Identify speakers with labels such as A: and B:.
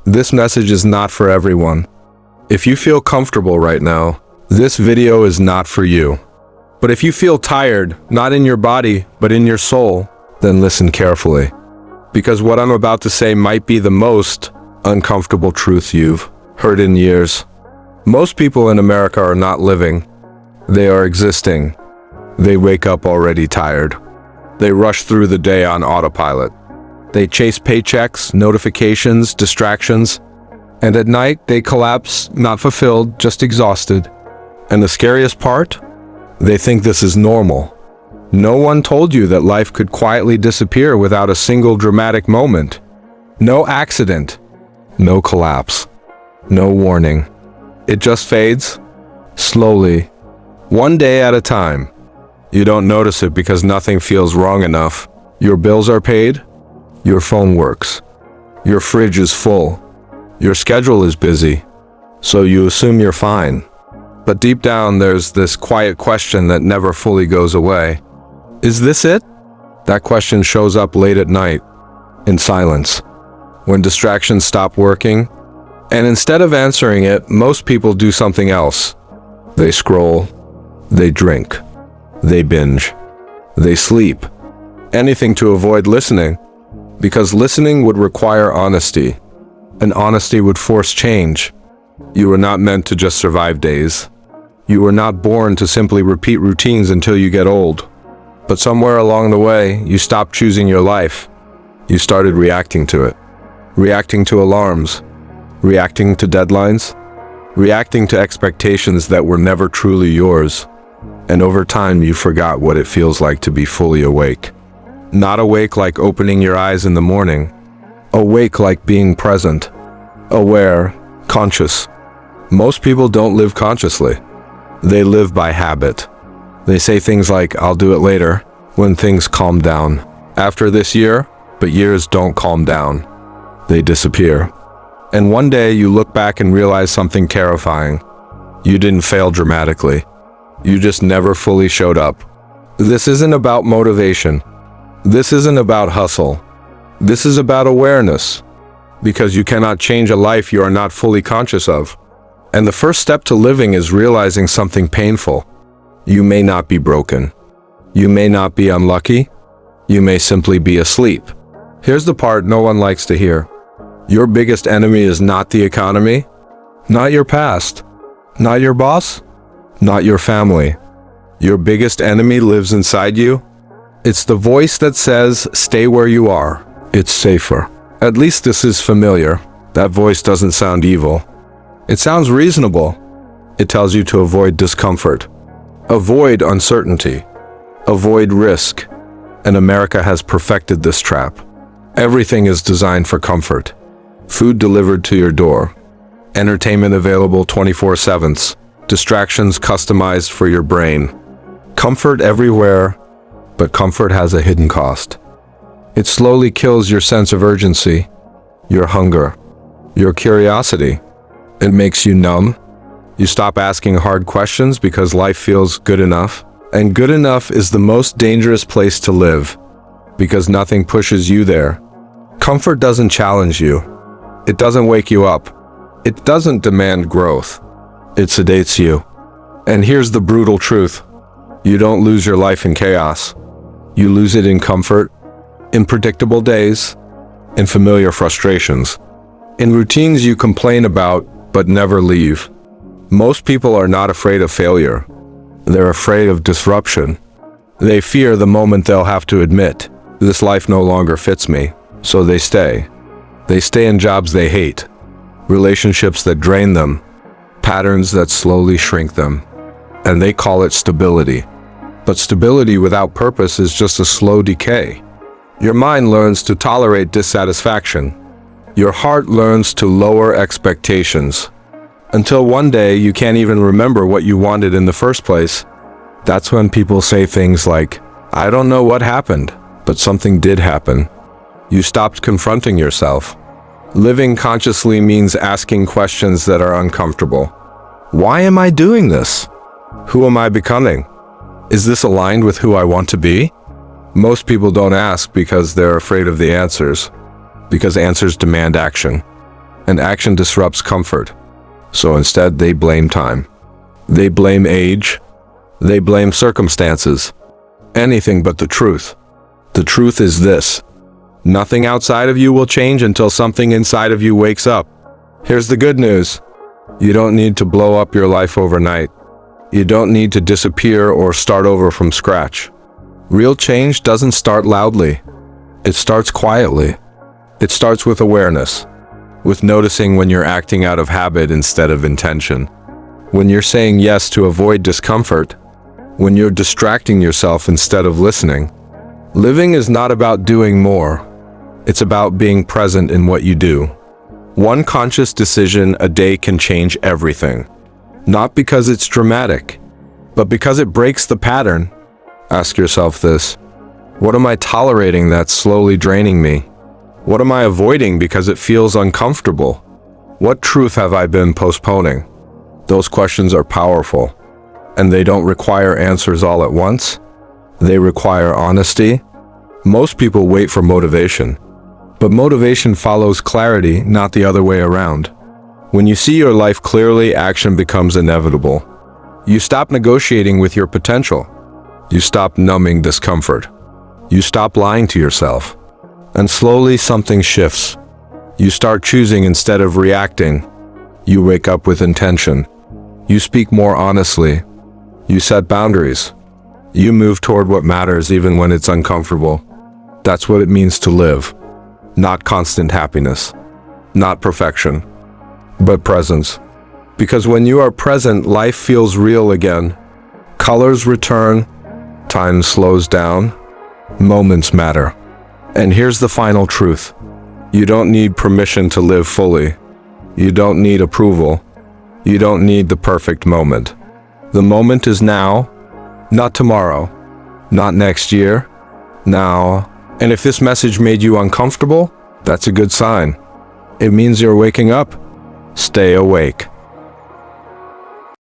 A: This message is not for everyone. If you feel comfortable right now, this video is not for you. But if you feel tired, not in your body, but in your soul, then listen carefully. Because what I'm about to say might be the most uncomfortable truth you've heard in years. Most people in America are not living. They are existing. They wake up already tired. They rush through the day on autopilot. They chase paychecks, notifications, distractions, and at night they collapse, not fulfilled, just exhausted. And the scariest part? They think this is normal. No one told you that life could quietly disappear without a single dramatic moment. No accident. No collapse. No warning. It just fades, slowly, one day at a time. You don't notice it because nothing feels wrong enough. Your bills are paid. Your phone works. Your fridge is full. Your schedule is busy. So you assume you're fine. But deep down, there's this quiet question that never fully goes away. Is this it? That question shows up late at night, in silence, when distractions stop working. And instead of answering it, most people do something else. They scroll. They drink. They binge. They sleep. Anything to avoid listening. Because listening would require honesty. And honesty would force change. You were not meant to just survive days. You were not born to simply repeat routines until you get old. But somewhere along the way, you stopped choosing your life. You started reacting to it. Reacting to alarms. Reacting to deadlines. Reacting to expectations that were never truly yours. And over time, you forgot what it feels like to be fully awake. Not awake like opening your eyes in the morning. Awake like being present. Aware. Conscious. Most people don't live consciously. They live by habit. They say things like, I'll do it later, when things calm down. After this year, but years don't calm down. They disappear. And one day you look back and realize something terrifying. You didn't fail dramatically. You just never fully showed up. This isn't about motivation. This isn't about hustle. This is about awareness. Because you cannot change a life you are not fully conscious of. And the first step to living is realizing something painful. You may not be broken. You may not be unlucky. You may simply be asleep. Here's the part no one likes to hear. Your biggest enemy is not the economy, not your past, not your boss, not your family. Your biggest enemy lives inside you. It's the voice that says, stay where you are. It's safer. At least this is familiar. That voice doesn't sound evil. It sounds reasonable. It tells you to avoid discomfort. Avoid uncertainty. Avoid risk. And America has perfected this trap. Everything is designed for comfort. Food delivered to your door. Entertainment available 24/7. Distractions customized for your brain. Comfort everywhere, but comfort has a hidden cost. It slowly kills your sense of urgency, your hunger, your curiosity. It makes you numb. You stop asking hard questions because life feels good enough. And good enough is the most dangerous place to live, because nothing pushes you there. Comfort doesn't challenge you. It doesn't wake you up. It doesn't demand growth. It sedates you. And here's the brutal truth. You don't lose your life in chaos. You lose it in comfort, in predictable days, in familiar frustrations, in routines you complain about but never leave. Most people are not afraid of failure. They're afraid of disruption. They fear the moment they'll have to admit, this life no longer fits me, so they stay. They stay in jobs they hate, relationships that drain them, patterns that slowly shrink them, and they call it stability. But stability without purpose is just a slow decay. Your mind learns to tolerate dissatisfaction. Your heart learns to lower expectations. Until one day you can't even remember what you wanted in the first place. That's when people say things like, I don't know what happened, but something did happen. You stopped confronting yourself. Living consciously means asking questions that are uncomfortable. Why am I doing this? Who am I becoming? Is this aligned with who I want to be? Most people don't ask because they're afraid of the answers, because answers demand action. and action disrupts comfort. So instead, they blame time. They blame age. They blame circumstances. Anything but the truth. The truth is this: nothing outside of you will change until something inside of you wakes up. Here's the good news. You don't need to blow up your life overnight. You don't need to disappear or start over from scratch. Real change doesn't start loudly. It starts quietly. It starts with awareness, with noticing when you're acting out of habit instead of intention, when you're saying yes to avoid discomfort, when you're distracting yourself instead of listening. Living is not about doing more. It's about being present in what you do. One conscious decision a day can change everything. Not because it's dramatic, but because it breaks the pattern. Ask yourself this: what am I tolerating that's slowly draining me? What am I avoiding because it feels uncomfortable? What truth have I been postponing? Those questions are powerful, and they don't require answers all at once. They require honesty. Most people wait for motivation, but motivation follows clarity, not the other way around. When you see your life clearly, action becomes inevitable. You stop negotiating with your potential. You stop numbing discomfort. You stop lying to yourself. And slowly something shifts. You start choosing instead of reacting. You wake up with intention. You speak more honestly. You set boundaries. You move toward what matters even when it's uncomfortable. That's what it means to live. Not constant happiness. Not perfection. But presence. Because when you are present, life feels real again. Colors return. Time slows down. Moments matter. And here's the final truth. You don't need permission to live fully. You don't need approval. You don't need the perfect moment. The moment is now, not tomorrow, not next year, now. And if this message made you uncomfortable, that's a good sign. It means you're waking up. Stay awake.